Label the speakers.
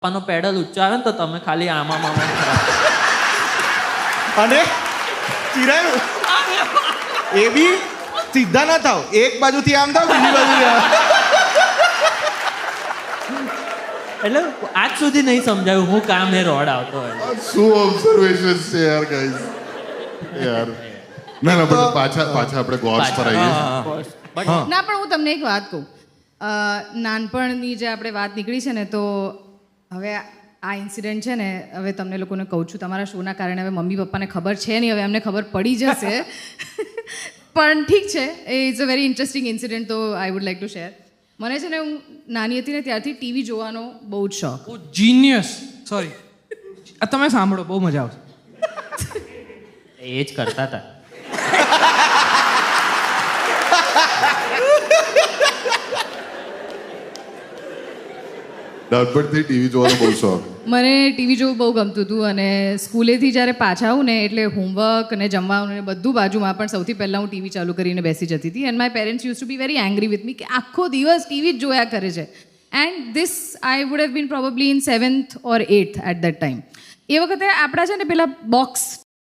Speaker 1: પપ્પાનો pedal ઊંચો આવે ને તો તમે ખાલી આમાં
Speaker 2: અને ચિરાયું એ બી સીધા ના થાવ, એક બાજુથી આમ થાવ, બીજી બાજુથી આમ.
Speaker 1: એટલે આજ સુધી નહીં સમજાયું હું કામ એ રોડ આવતો હોય.
Speaker 3: શું ઓબ્ઝર્વેશન છે યાર ગાઈસ યાર. ના ના પણ પાછા આપણે ગોડ્સ પર આવીએ.
Speaker 4: ના પણ હું તમને એક વાત કહું, નાનપણની જે આપણે વાત નીકળી છે ને, તો હવે આ ઇન્સિડન્ટ છે ને, હવે તમને લોકોને કહું છું તમારા શોના કારણે. હવે મમ્મી પપ્પાને ખબર છે નહીં, હવે અમને ખબર પડી જશે. પણ ઠીક છે, એ is a very interesting incident, તો I would like to share. મને છે ને, હું નાની હતી ને ત્યારથી ટીવી જોવાનો બહુ જ શોખ.
Speaker 5: જીનિયસ. સોરી, તમે સાંભળો, બહુ મજા આવશે.
Speaker 1: એ જ કરતા હતા.
Speaker 3: નાનપણથી ટીવી જોવાનો બહુ શોખ.
Speaker 4: મને ટીવી જોવું બહુ ગમતું હતું, અને સ્કૂલેથી જ્યારે પાછા આવું ને એટલે હોમવર્ક અને જમવાનું ને બધું બાજુમાં, પણ સૌથી પહેલાં હું ટીવી ચાલુ કરીને બેસી જતી હતી. And my parents use to be very angry with me કે આખો દિવસ ટીવી જ જોયા કરે છે. And this I would have been probably in 7th or 8th at that time. એ વખતે આપણા છે ને પેલા બોક્સ